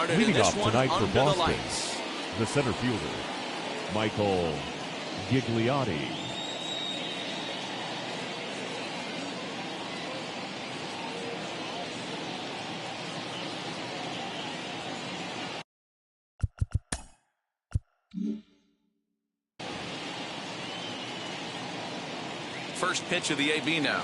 started in Leading this off one tonight for under the Boston, lights. the center fielder, Michael Gigliotti. First pitch of the AB now.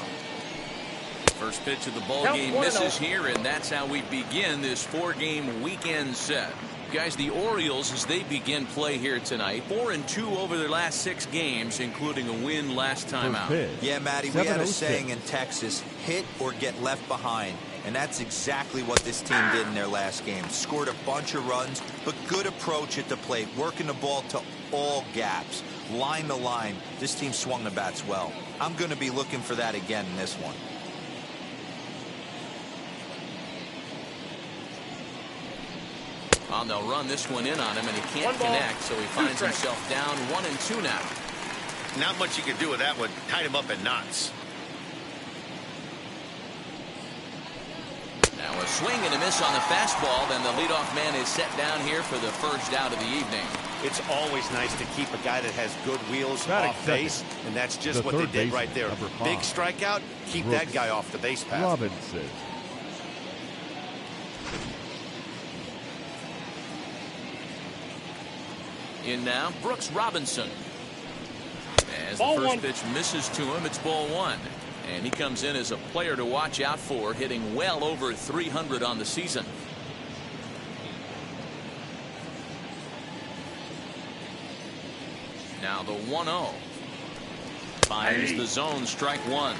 First pitch of the ball game misses here, and that's how we begin this 4-game weekend set. Guys, the Orioles, as they begin play here tonight, 4-2 over their last 6 games, including a win last time out. Yeah, Matty, we had a saying in Texas, hit or get left behind. And that's exactly what this team did in their last game. Scored a bunch of runs, but good approach at the plate, working the ball to all gaps, line to line. This team swung the bats well. I'm going to be looking for that again in this one. Well, they'll run this one in on him, and he can't connect, so he finds himself down 1-2 now. Not much you can do with that one. Tied him up in knots. Now a swing and a miss on the fastball. Then the leadoff man is set down here for the first out of the evening. It's always nice to keep a guy that has good wheels off base, and that's just what they did right there. Big strikeout, keep that guy off the base path. Robinson. In now, Brooks Robinson. As the first pitch misses to him, it's ball 1. And he comes in as a player to watch out for, hitting well over 300 on the season. Now the 1-0. Finds the zone, strike 1.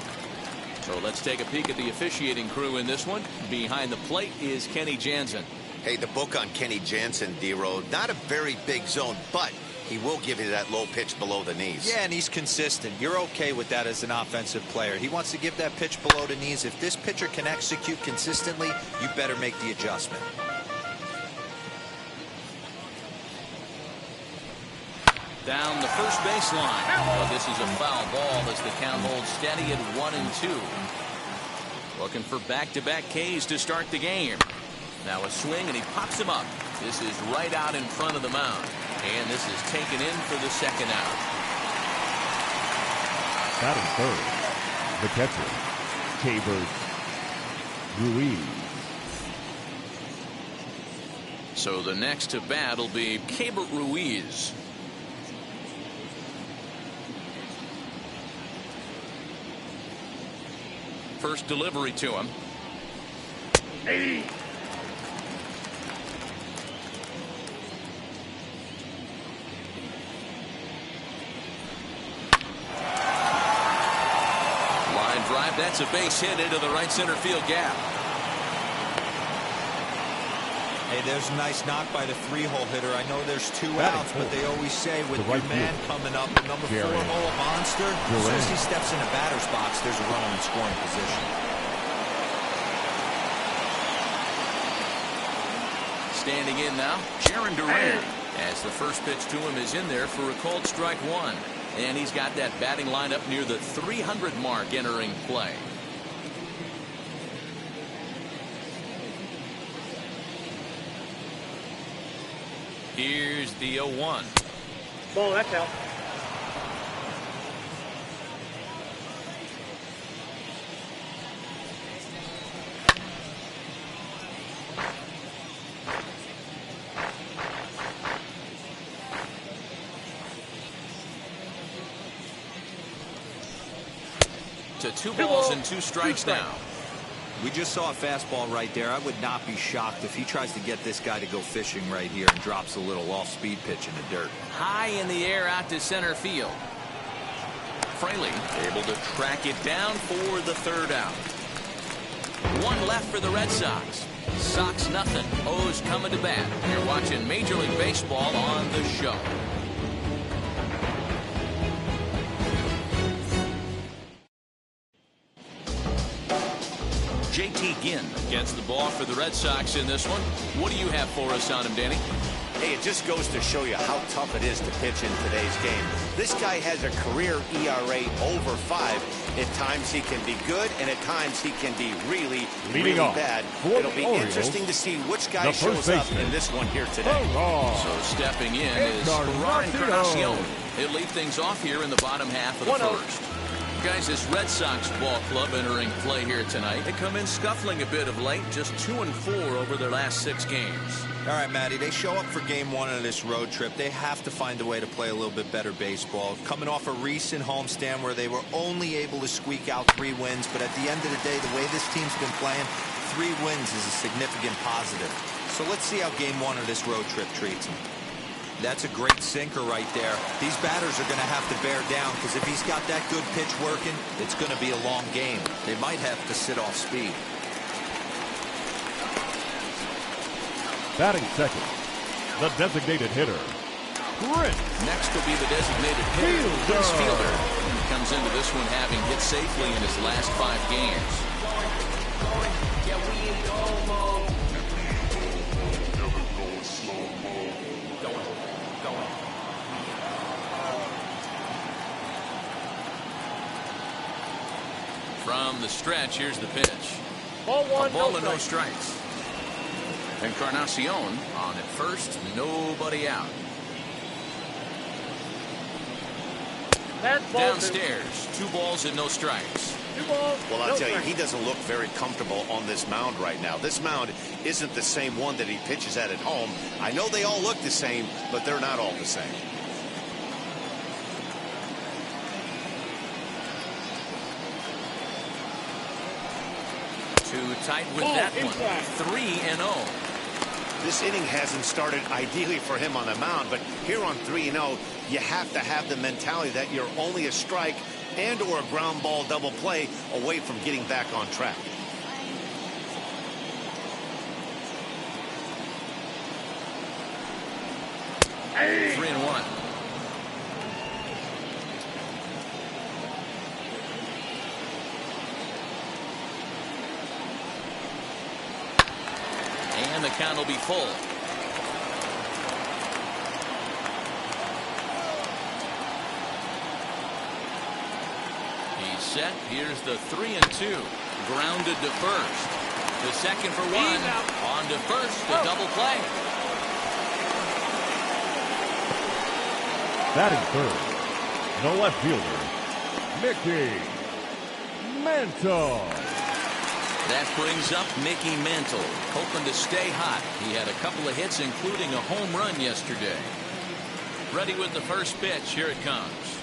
So let's take a peek at the officiating crew in this one. Behind the plate is Kenny Jansen. Hey, the book on Kenny Jansen, D-Road, not a very big zone, but he will give you that low pitch below the knees. Yeah, and he's consistent. You're okay with that as an offensive player. He wants to give that pitch below the knees. If this pitcher can execute consistently, you better make the adjustment. Down the first baseline. Well, this is a foul ball as the count holds steady at 1-2. Looking for back-to-back Ks to start the game. Now a swing, and he pops him up. This is right out in front of the mound. And this is taken in for the second out. Batting third, the catcher, Keibert Ruiz. So the next to bat will be Keibert Ruiz. First delivery to him. Hey. Line drive. That's a base hit into the right center field gap. Hey, there's a nice knock by the 3-hole hitter. I know there's 2 outs, but they always say with your man coming up, the number 4-hole monster, as soon as he steps in a batter's box, there's a runner in scoring position. Standing in now, Jaron Duran. As the first pitch to him is in there for a called strike 1. And he's got that batting line up near the 300 mark entering play. Here's the 0-1. Ball, that's out. To 2 balls and 2 strikes now. We just saw a fastball right there. I would not be shocked if he tries to get this guy to go fishing right here and drops a little off-speed pitch in the dirt. High in the air out to center field. Fraley able to track it down for the third out. 1 left for the Red Sox. Sox nothing. O's coming to bat. You're watching Major League Baseball on the show. JT Ginn gets the ball for the Red Sox in this one. What do you have for us on him, Danny? Hey, it just goes to show you how tough it is to pitch in today's game. This guy has a career ERA over 5. At times he can be good, and at times he can be really bad. It'll be interesting to see which guy shows up in this one here today. So stepping in is Encarnacion. He'll lead things off here in the bottom half of the first. Guys, this Red Sox ball club entering play here tonight. They come in scuffling a bit of late, just 2-4 over their last 6 games. All right, Matty, they show up for game 1 of this road trip. They have to find a way to play a little bit better baseball. Coming off a recent homestand where they were only able to squeak out 3 wins, but at the end of the day, the way this team's been playing, 3 wins is a significant positive. So let's see how game 1 of this road trip treats them. That's a great sinker right there. These batters are going to have to bear down because if he's got that good pitch working, it's going to be a long game. They might have to sit off speed. Batting second, the designated hitter, Prince. Next will be the designated hitter, Prince Fielder. He comes into this one having hit safely in his last 5 games. From the stretch, here's the pitch. Ball 1, a ball and no strikes. Encarnacion on at first, nobody out. Downstairs, 2 balls and no strikes. 2 balls. Well, I'll tell you, he doesn't look very comfortable on this mound right now. This mound isn't the same one that he pitches at home. I know they all look the same, but they're not all the same. Too tight with that one. 3-0. This inning hasn't started ideally for him on the mound, but here on 3-0, you have to have the mentality that you're only a strike and or a ground ball double play away from getting back on track. Hey. 3-1. And the count will be full. He's set. Here's the 3-2. Grounded to first. The second for 1. On to first. The double play. Batting third, the left fielder, Mickey Mantle. That brings up Mickey Mantle, hoping to stay hot. He had a couple of hits, including a home run yesterday. Ready with the first pitch. Here it comes.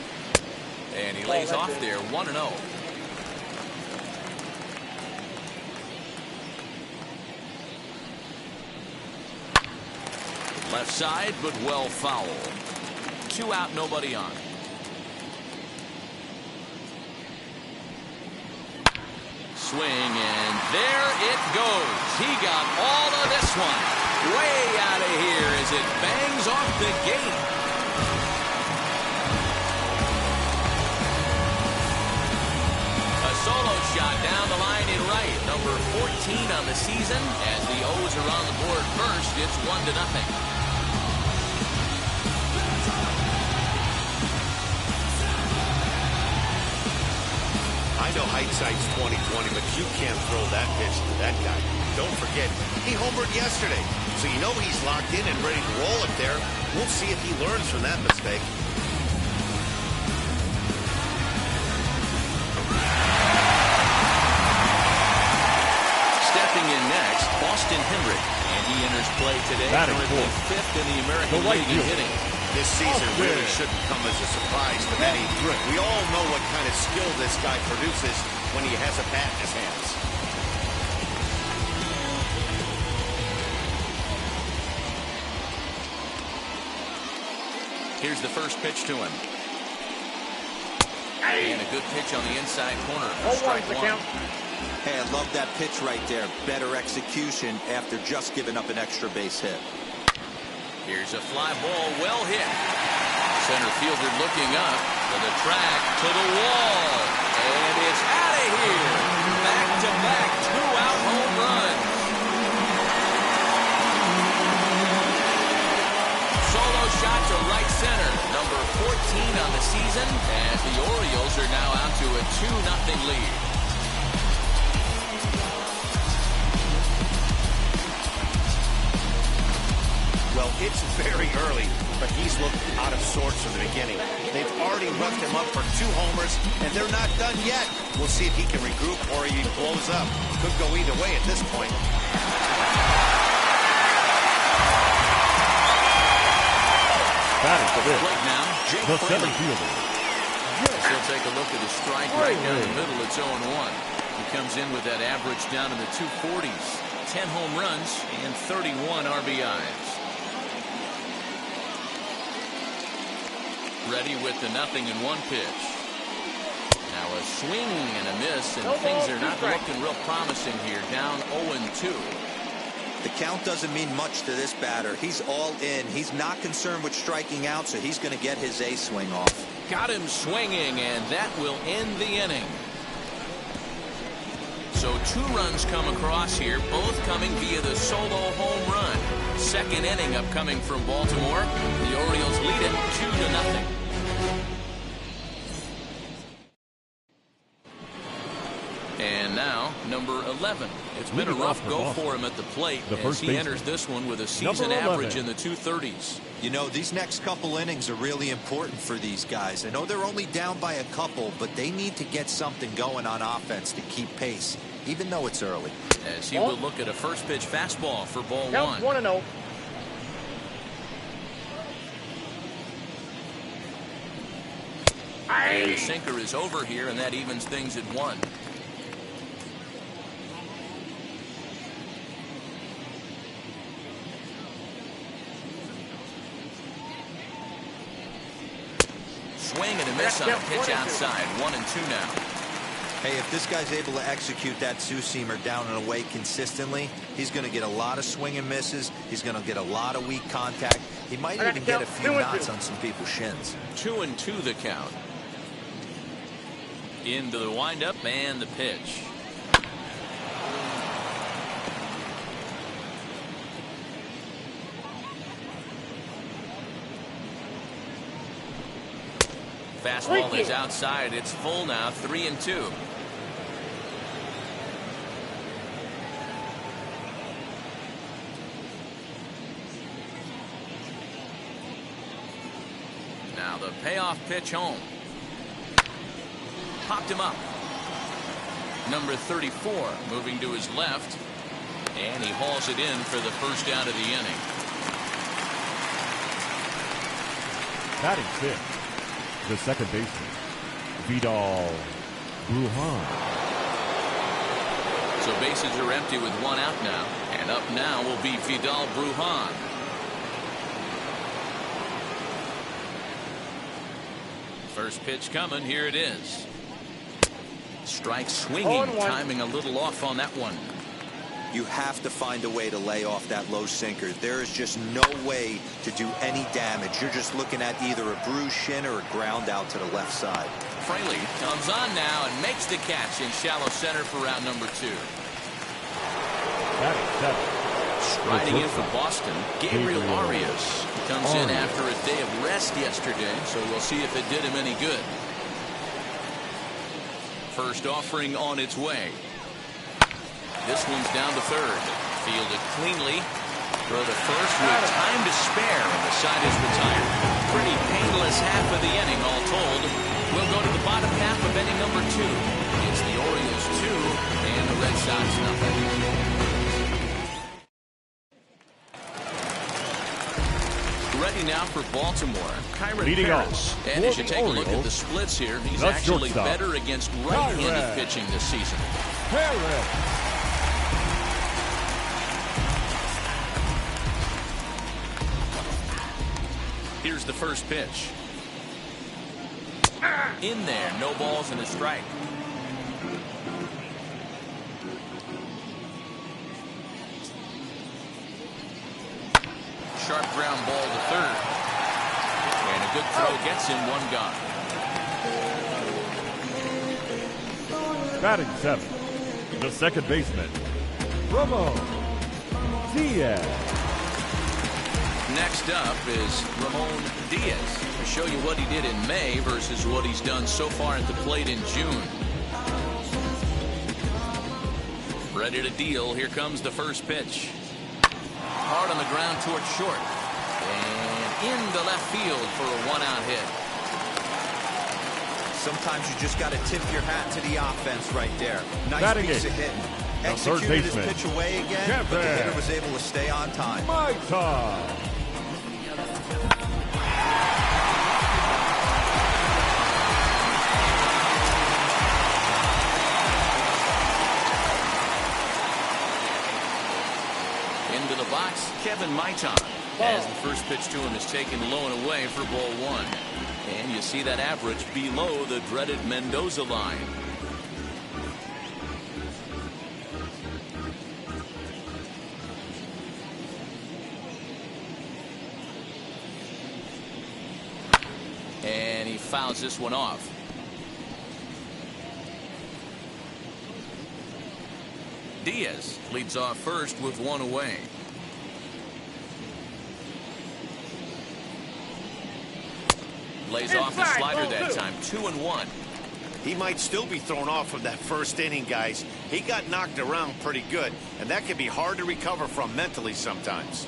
And he lays off there, 1-0. Left side, but well foul. 2 out, nobody on. Swing, and there it goes. He got all of this one. Way out of here as it bangs off the gate. A solo shot down the line in right. Number 14 on the season. As the O's are on the board first, it's 1-0. I know hindsight's 20/20, but you can't throw that pitch to that guy. Don't forget, he homered yesterday, so you know he's locked in and ready to roll it there. We'll see if he learns from that mistake. Stepping in next, Austin Hendrick, and he enters play today. Currently 5th in the American League in hitting. This season really shouldn't come as a surprise to many. We all know what kind of skill this guy produces when he has a bat in his hands. Here's the first pitch to him. And a good pitch on the inside corner for strike 1. Hey, I love that pitch right there. Better execution after just giving up an extra base hit. Here's a fly ball, well hit. Center fielder looking up to the track, to the wall. And it's out of here. Back-to-back 2-out home runs. right center. Number 14 on the season, and the Orioles are now out to a 2-0 lead. Well, it's very early, but he's looked out of sorts from the beginning. They've already roughed him up for 2 homers, and they're not done yet. We'll see if he can regroup or he blows up. Could go either way at this point. Batting for this. Plate now, Jake The center Fraley. fielder. He'll take a look at his strike right down the middle. It's 0-1. He comes in with that average down in the 240s. 10 home runs and 31 RBIs. Ready with the 0-1 pitch. Now a swing and a miss, and things are not looking real promising here. Down 0-2. The count doesn't mean much to this batter. He's all in. He's not concerned with striking out, so he's going to get his A swing off. Got him swinging, and that will end the inning. So 2 runs come across here, both coming via the solo home run. Second inning upcoming from Baltimore. The Orioles lead it 2-0. And now, number 11. It's been a rough go for him at the plate as he enters this one with a season average in the 230s. You know, these next couple innings are really important for these guys. I know they're only down by a couple, but they need to get something going on offense to keep pace, even though it's early. As he will look at a first pitch fastball for ball 1. 1-0. And the sinker is over here, and that evens things at 1. Swing and a miss on a pitch outside. 1-2 now. Hey, if this guy's able to execute that two-seamer down and away consistently, he's going to get a lot of swing and misses. He's going to get a lot of weak contact. He might even get a few knots on some people's shins. 2-2 the count. Into the windup and the pitch. Fastball is outside. It's full now. 3-2. Now the payoff pitch home. Popped him up. Number 34 moving to his left, and he hauls it in for the first out of the inning. Batting 6th. The second baseman, Vidal Brujan. So bases are empty with 1 out now, and up now will be Vidal Brujan. First pitch coming. Here it is. Strike swinging, timing a little off on that one. You have to find a way to lay off that low sinker. There is just no way to do any damage. You're just looking at either a bruised shin or a ground out to the left side. Fraley comes on now and makes the catch in shallow center for round number 2. Striding in for Boston, Gabriel Arias. Comes in after a day of rest yesterday, so we'll see if it did him any good. First offering on its way. This one's down to third. Fielded cleanly. Throw to first with time to spare, and the side is retired. Pretty painless half of the inning, all told. We'll go to the bottom half of inning number 2. It's the Orioles 2 and the Red Sox 0. Ready now for Baltimore. Kyron Leading Paris. off. And as you take a look at the splits here, he's actually better against right-handed pitching this season. Here's the first pitch. In there, no balls and a strike. Sharp ground ball to third. And a good throw gets him 1 gone. Batting 7th. The second baseman, Ramon Diaz. Next up is Ramon Diaz to show you what he did in May versus what he's done so far at the plate in June. Ready to deal. Here comes the first pitch. Hard on the ground towards short. And into left field for a one-out hit. Sometimes you just got to tip your hat to the offense right there. Nice Batting piece it. of hitting. The third Executed his baseman, pitch away again, Kevin. but the hitter was able to stay on time. Mike. Into the box, Kevin Maitan. As the first pitch to him is taken low and away for ball one. And you see that average below the dreaded Mendoza line. And he fouls this one off. Diaz leads off first with one away. Lays off the slider that time. 2-1. He might still be thrown off from that first inning, guys. He got knocked around pretty good, and that can be hard to recover from mentally sometimes.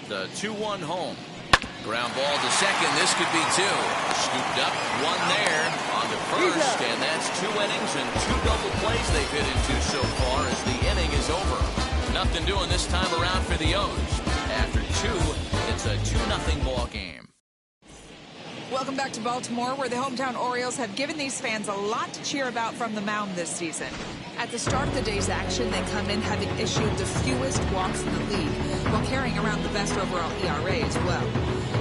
The 2-1 home. Ground ball to second. This could be two. Scooped up. One there on the first, and that's 2 innings and 2 double plays they've hit into so far as the inning is over. Nothing doing this time around for the O's. After 2, it's a 2-0 ball game. Welcome back to Baltimore, where the hometown Orioles have given these fans a lot to cheer about from the mound this season. At the start of the day's action, they come in having issued the fewest walks in the league, while carrying around the best overall ERA as well.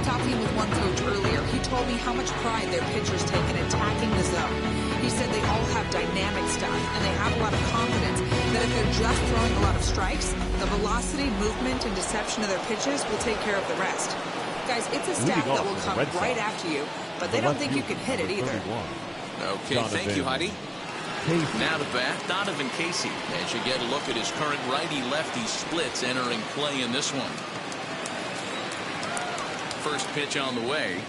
Talking with one coach earlier, he told me how much pride their pitchers take in attacking the zone. He said they all have dynamic stuff, and they have a lot of confidence that if they're just throwing a lot of strikes, the velocity, movement, and deception of their pitches will take care of the rest. Guys, it's a stat that will come right after you, but they don't think you can hit it either. Okay, thank you, Heidi. Now to bat, Donovan Casey, as you get a look at his current righty-lefty splits entering play in this one. First pitch on the way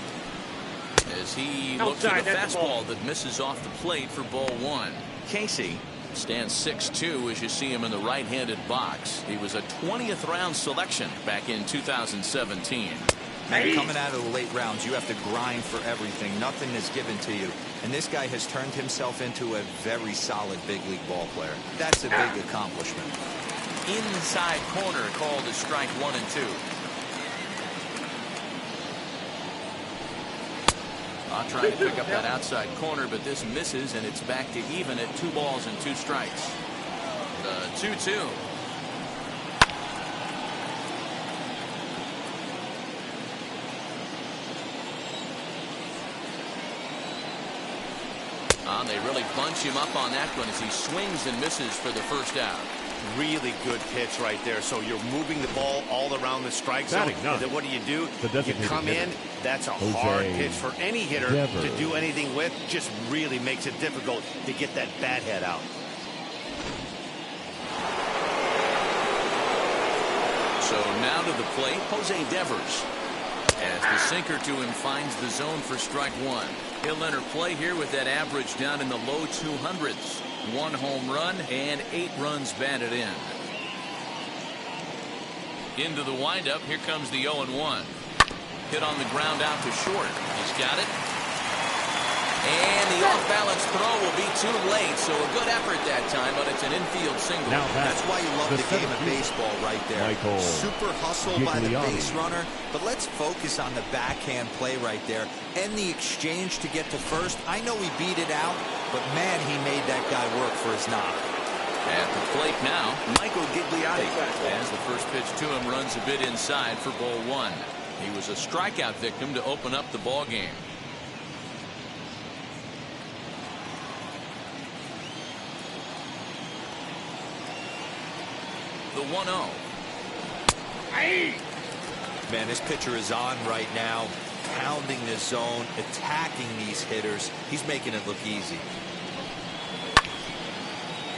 as he looks at a fastball that misses off the plate for ball one. Casey stands 6'2" as you see him in the right-handed box. He was a 20th round selection back in 2017. Man, coming out of the late rounds, you have to grind for everything. Nothing is given to you. And this guy has turned himself into a very solid big league ball player. That's a big accomplishment. Inside corner called as strike 1 and 2. I'll try to pick up that outside corner, but this misses, and it's back to even at 2 balls and 2 strikes. The 2-2. They really bunch him up on that one as he swings and misses for the first out. Really good pitch right there. So you're moving the ball all around the strike zone. And then what do? You come in. That's a hard pitch for any hitter to do anything with. Just really makes it difficult to get that bat head out. So now to the plate, Jose Devers. As the sinker to him finds the zone for strike 1. He'll enter play here with that average down in the low 200s. 1 home run and 8 runs batted in. Into the windup, here comes the 0-1. Hit on the ground out to short. He's got it. And the off-balance throw will be too late, so a good effort that time, but it's an infield single. That's why you love the game of baseball right there. Super hustle by the base runner, but let's focus on the backhand play right there and the exchange to get to first. I know he beat it out, but man, he made that guy work for his knock. At the plate now, Michael Gigliotti, as the first pitch to him runs a bit inside for ball 1. He was a strikeout victim to open up the ball game. The 1-0. Man, this pitcher is on right now, pounding the zone, attacking these hitters. He's making it look easy.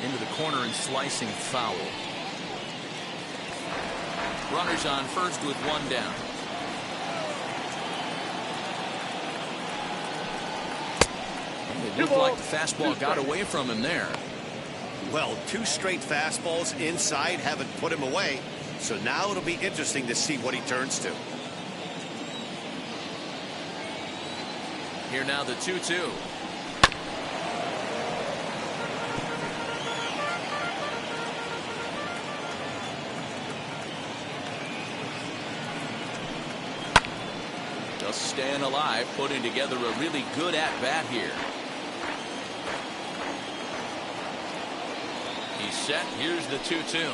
Into the corner and slicing foul. Runners on first with one down. It looked like the fastball got away from him there. Well, 2 straight fastballs inside haven't put him away. So now it'll be interesting to see what he turns to. Here now the 2-2. Just staying alive, putting together a really good at-bat here. He's set. Here's the 2-2.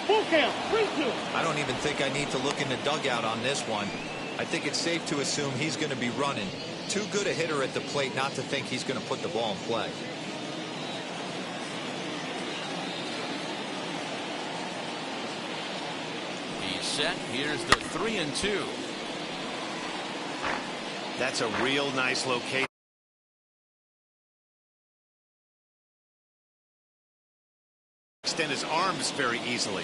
Full count, 3-2. I don't even think I need to look in the dugout on this one. I think it's safe to assume he's going to be running. Too good a hitter at the plate not to think he's going to put the ball in play. He's set. Here's the 3-2. That's a real nice location. Extend his arms very easily.